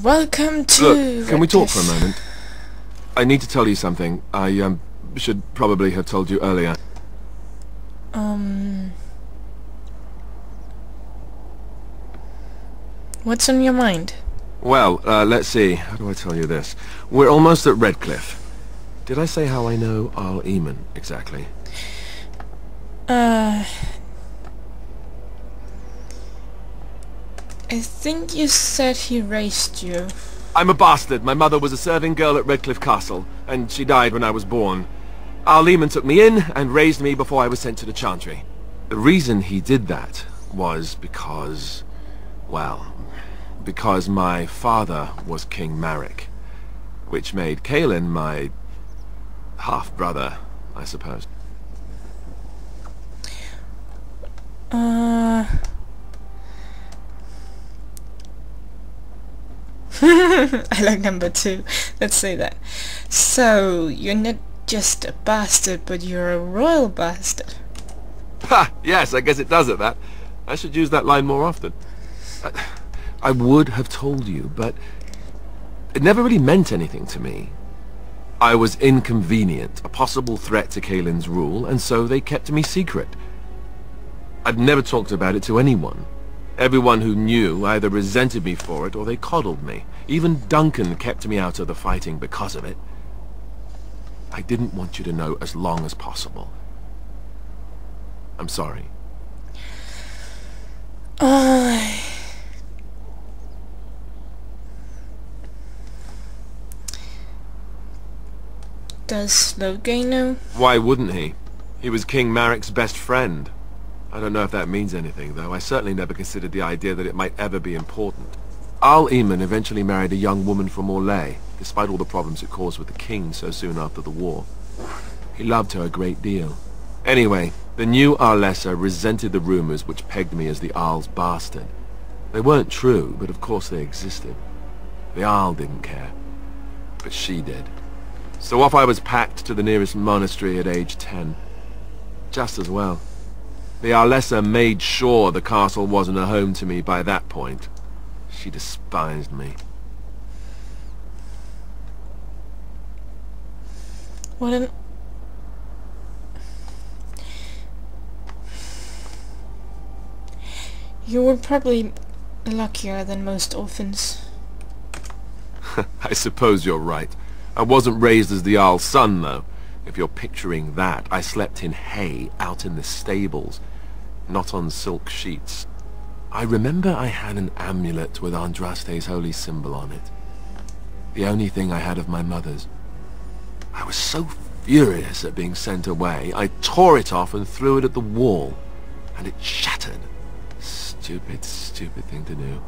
Welcome to Look, can we talk for a Redcliff. moment? I need to tell you something. I should probably have told you earlier. What's on your mind? Well, let's see. How do I tell you this? We're almost at Redcliff. Did I say how I know Eamon exactly? I think you said he raised you. I'm a bastard. My mother was a serving girl at Redcliff Castle, and she died when I was born. Eamon took me in and raised me before I was sent to the Chantry. The reason he did that was because, well, because my father was King Marek, which made Kaelin my half-brother, I suppose. I like number 2. Let's say that. So, you're not just a bastard, but you're a royal bastard. Ha! Yes, I guess it does at that. I should use that line more often. I would have told you, but it never really meant anything to me. I was inconvenient, a possible threat to Kaelin's rule, and so they kept me secret. I'd never talked about it to anyone. Everyone who knew either resented me for it or they coddled me. Even Duncan kept me out of the fighting because of it. I didn't want you to know as long as possible. I'm sorry. Does Loghain know? Why wouldn't he? He was King Marek's best friend. I don't know if that means anything, though. I certainly never considered the idea that it might ever be important. Eamon eventually married a young woman from Orlais, despite all the problems it caused with the king so soon after the war. He loved her a great deal. Anyway, the new Arlessa resented the rumors which pegged me as the Arl's bastard. They weren't true, but of course they existed. The Arl didn't care, but she did. So off I was packed to the nearest monastery at age 10. Just as well. The Arlessa made sure the castle wasn't a home to me by that point. She despised me. What an... You were probably luckier than most orphans. I suppose you're right. I wasn't raised as the Arl's son, though. If you're picturing that, I slept in hay out in the stables, not on silk sheets. I remember I had an amulet with Andraste's holy symbol on it. The only thing I had of my mother's. I was so furious at being sent away, I tore it off and threw it at the wall, and it shattered. Stupid, stupid thing to do.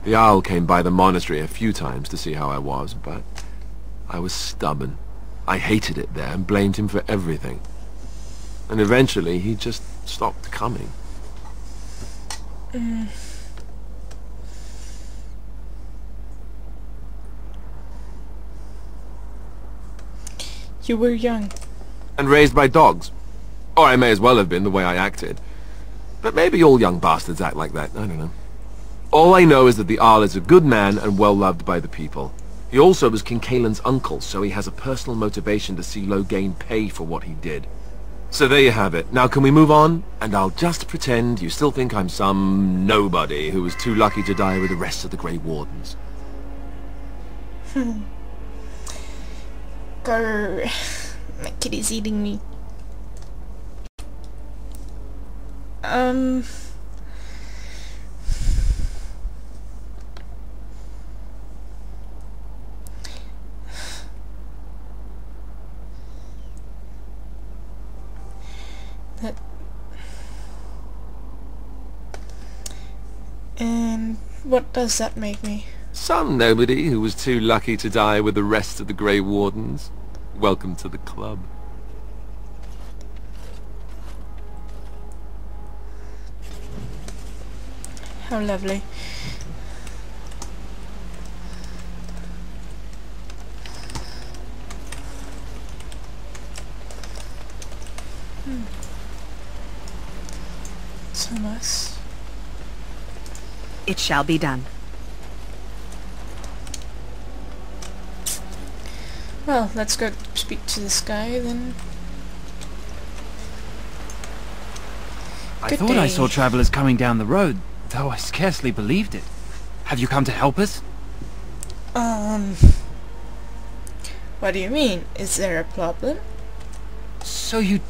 The Arl came by the monastery a few times to see how I was, but I was stubborn. I hated it there and blamed him for everything. And eventually he just stopped coming. You were young. And raised by dogs. Or I may as well have been, the way I acted. But maybe all young bastards act like that, I don't know. All I know is that the Arl is a good man and well loved by the people. He also was King Kaelin's uncle, so he has a personal motivation to see Loghain pay for what he did. So there you have it. Now can we move on? And I'll just pretend you still think I'm some nobody who was too lucky to die with the rest of the Grey Wardens. Grr. My kitty's eating me. And what does that make me? Some nobody who was too lucky to die with the rest of the Grey Wardens. Welcome to the club. How lovely. So nice. It shall be done. Well, let's go speak to this guy then. I Good thought I day. saw travelers coming down the road, though I scarcely believed it. Have you come to help us? What do you mean? Is there a problem? So you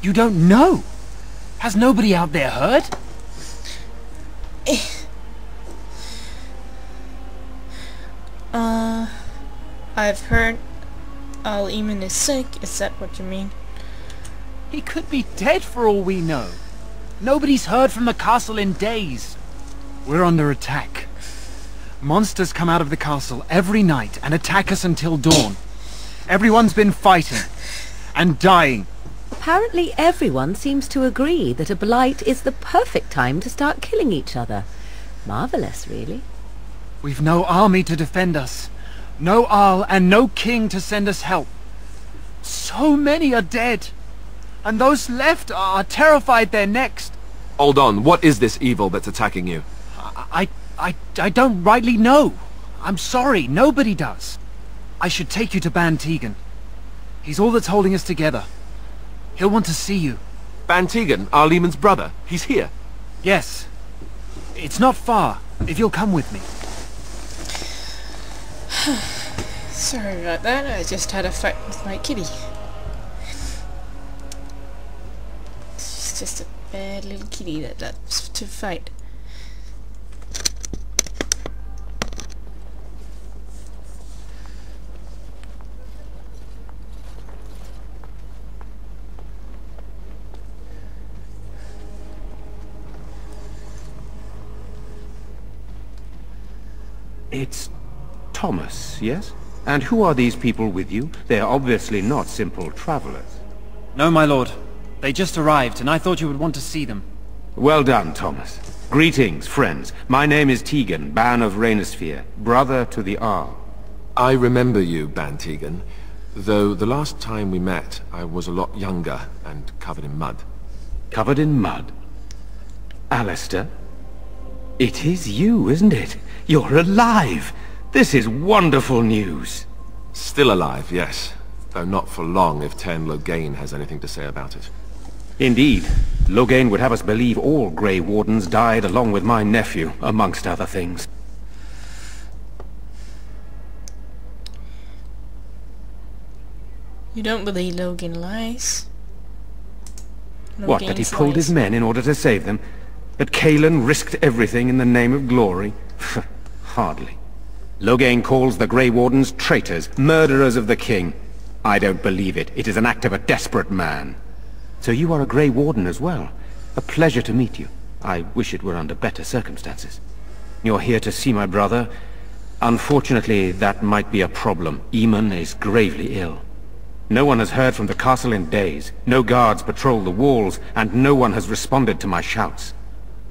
don't know? Has nobody out there heard? I've heard Eamon is sick. Is that what you mean? He could be dead for all we know. Nobody's heard from the castle in days. We're under attack. Monsters come out of the castle every night and attack us until dawn. Everyone's been fighting and dying. Apparently everyone seems to agree that a blight is the perfect time to start killing each other. Marvellous, really. We've no army to defend us. No Arl and no king to send us help. So many are dead. And those left are terrified they're next. Hold on, what is this evil that's attacking you? I don't rightly know. I'm sorry, nobody does. I should take you to Ban Tegan. He's all that's holding us together. He'll want to see you. Ban Tegan, our Eamon's brother. He's here. Yes. It's not far, if you'll come with me. Sorry about that. I just had a fight with my kitty. She's just a bad little kitty that loves to fight. It's Thomas, yes? And who are these people with you? They are obviously not simple travelers. No, my lord. They just arrived, and I thought you would want to see them. Well done, Thomas. Greetings, friends. My name is Tegan, Ban of Rainersphere, brother to the Arl. I remember you, Ban Tegan, though the last time we met, I was a lot younger and covered in mud. Covered in mud? Alistair? It is you, isn't it? You're alive! This is wonderful news! Still alive, yes. Though not for long if Tern Loghain has anything to say about it. Indeed. Loghain would have us believe all Grey Wardens died along with my nephew, amongst other things. You don't believe Logan lies? What, that he Logan's pulled his lies. men in order to save them? That Cailan risked everything in the name of glory? Hardly. Loghain calls the Grey Wardens traitors, murderers of the king. I don't believe it. It is an act of a desperate man. So you are a Grey Warden as well. A pleasure to meet you. I wish it were under better circumstances. You're here to see my brother. Unfortunately, that might be a problem. Eamon is gravely ill. No one has heard from the castle in days. No guards patrol the walls, and no one has responded to my shouts.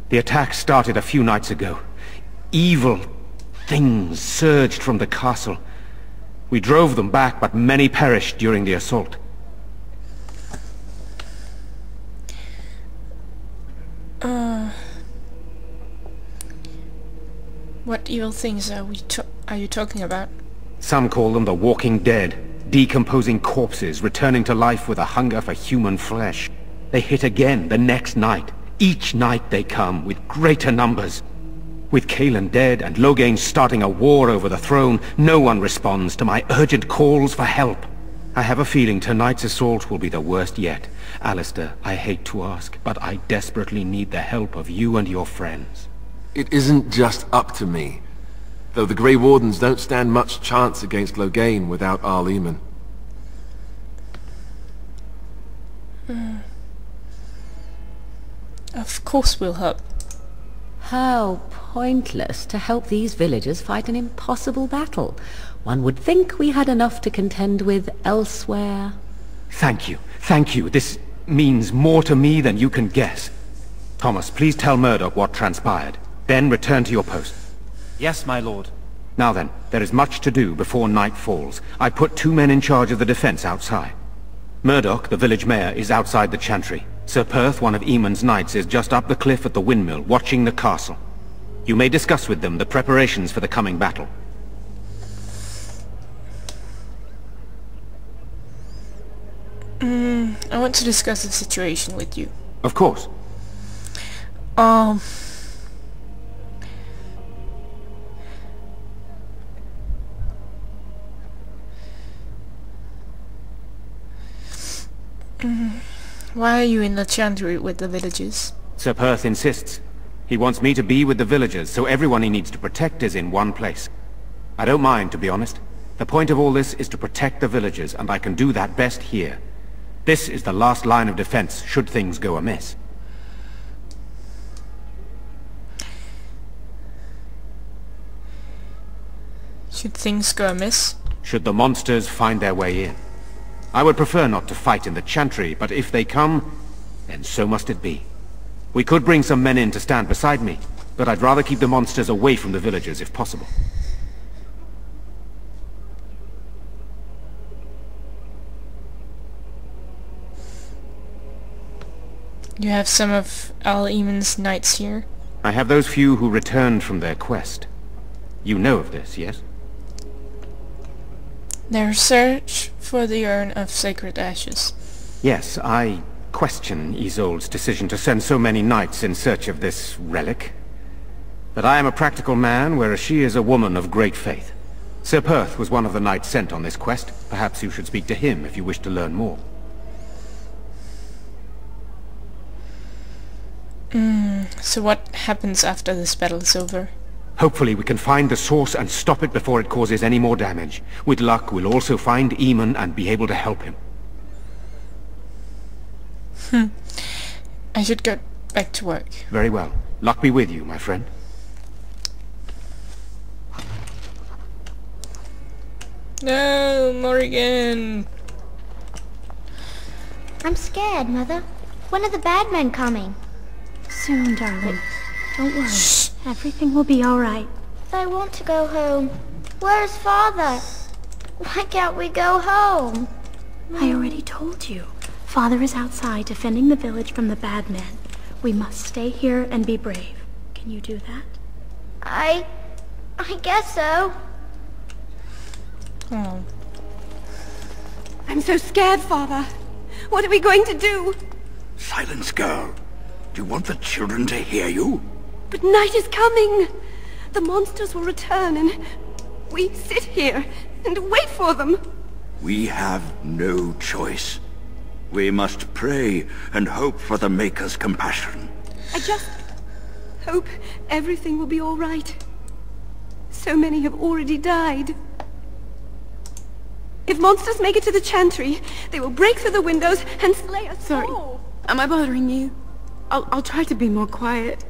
The attack started a few nights ago. Evil things surged from the castle. We drove them back, but many perished during the assault. What evil things are you talking about? Some call them the Walking Dead, decomposing corpses returning to life with a hunger for human flesh. They hit again the next night. Each night they come, with greater numbers. With Cailan dead and Loghain starting a war over the throne, no one responds to my urgent calls for help. I have a feeling tonight's assault will be the worst yet. Alistair, I hate to ask, but I desperately need the help of you and your friends. It isn't just up to me. Though the Grey Wardens don't stand much chance against Loghain without Arl Eamon. Of course we'll help. How pointless to help these villagers fight an impossible battle. One would think we had enough to contend with elsewhere. Thank you. Thank you. This means more to me than you can guess. Thomas, please tell Murdoch what transpired. Then return to your post. Yes, my lord. Now then, there is much to do before night falls. I put 2 men in charge of the defense outside. Murdoch, the village mayor, is outside the chantry. Sir Perth, one of Eamon's knights, is just up the cliff at the windmill, watching the castle. You may discuss with them the preparations for the coming battle. to discuss the situation with you. Of course. Why are you in the chantry with the villagers? Sir Perth insists. He wants me to be with the villagers, so everyone he needs to protect is in one place. I don't mind, to be honest. The point of all this is to protect the villagers, and I can do that best here. This is the last line of defense, should things go amiss. Should things go amiss? Should the monsters find their way in. I would prefer not to fight in the chantry, but if they come, then so must it be. We could bring some men in to stand beside me, but I'd rather keep the monsters away from the villagers if possible. You have some of Eamon's knights here? I have those few who returned from their quest. You know of this, yes? Their search for the urn of sacred ashes. Yes, I question Isolde's decision to send so many knights in search of this relic. But I am a practical man, whereas she is a woman of great faith. Sir Perth was one of the knights sent on this quest. Perhaps you should speak to him if you wish to learn more. So what happens after this battle is over? Hopefully we can find the source and stop it before it causes any more damage. With luck, we'll also find Eamon and be able to help him. I should go back to work. Very well. Luck be with you, my friend. No, Morrigan! I'm scared, Mother. When are the bad men coming? Soon, darling. Don't worry. Everything will be all right. I want to go home. Where's Father? Why can't we go home? I already told you. Father is outside defending the village from the bad men. We must stay here and be brave. Can you do that? I guess so. Oh. I'm so scared, Father. What are we going to do? Silence, girl. Do you want the children to hear you? But night is coming. The monsters will return and we sit here and wait for them. We have no choice. We must pray and hope for the Maker's compassion. I just hope everything will be all right. So many have already died. If monsters make it to the chantry, they will break through the windows and slay us Sorry. all. Am I bothering you? I'll try to be more quiet.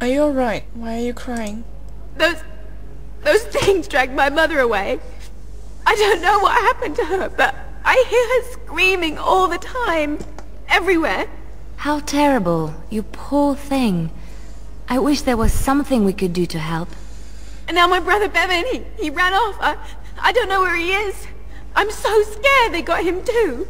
Are you alright? Why are you crying? Those things dragged my mother away. I don't know what happened to her, but I hear her screaming all the time. Everywhere. How terrible. You poor thing. I wish there was something we could do to help. And now my brother Bevan, he ran off. I don't know where he is. I'm so scared they got him too.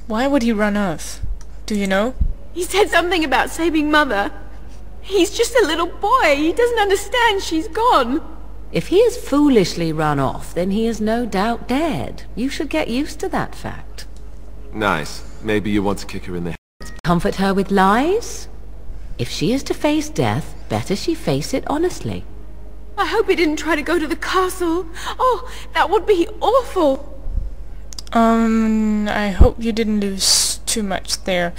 Why would he run off? Do you know? He said something about saving Mother. He's just a little boy. He doesn't understand she's gone. If he has foolishly run off, then he is no doubt dead. You should get used to that fact. Nice. Maybe you want to kick her in the head. Comfort her with lies? If she is to face death, better she face it honestly. I hope he didn't try to go to the castle. Oh, that would be awful. I hope you didn't lose too much there.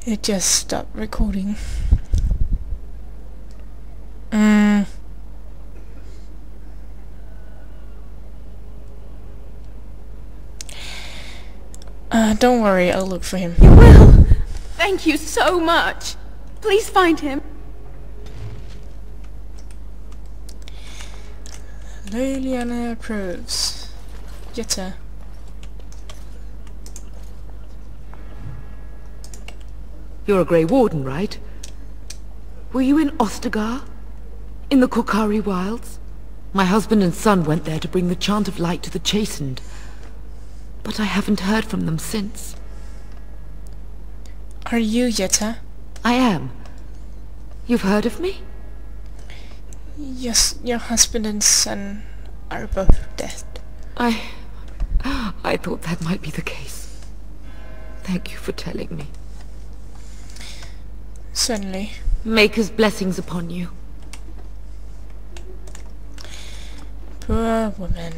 It just stopped recording. Don't worry, I'll look for him. You will? Thank you so much. Please find him. Liliana approves. Jetta. You're a Grey Warden, right? Were you in Ostagar? In the Korkari Wilds? My husband and son went there to bring the chant of light to the chastened, but I haven't heard from them since. Are you Yetta? I am. You've heard of me? Yes, your husband and son are both dead. I thought that might be the case. Thank you for telling me. Certainly. Maker's blessings upon you. Poor woman.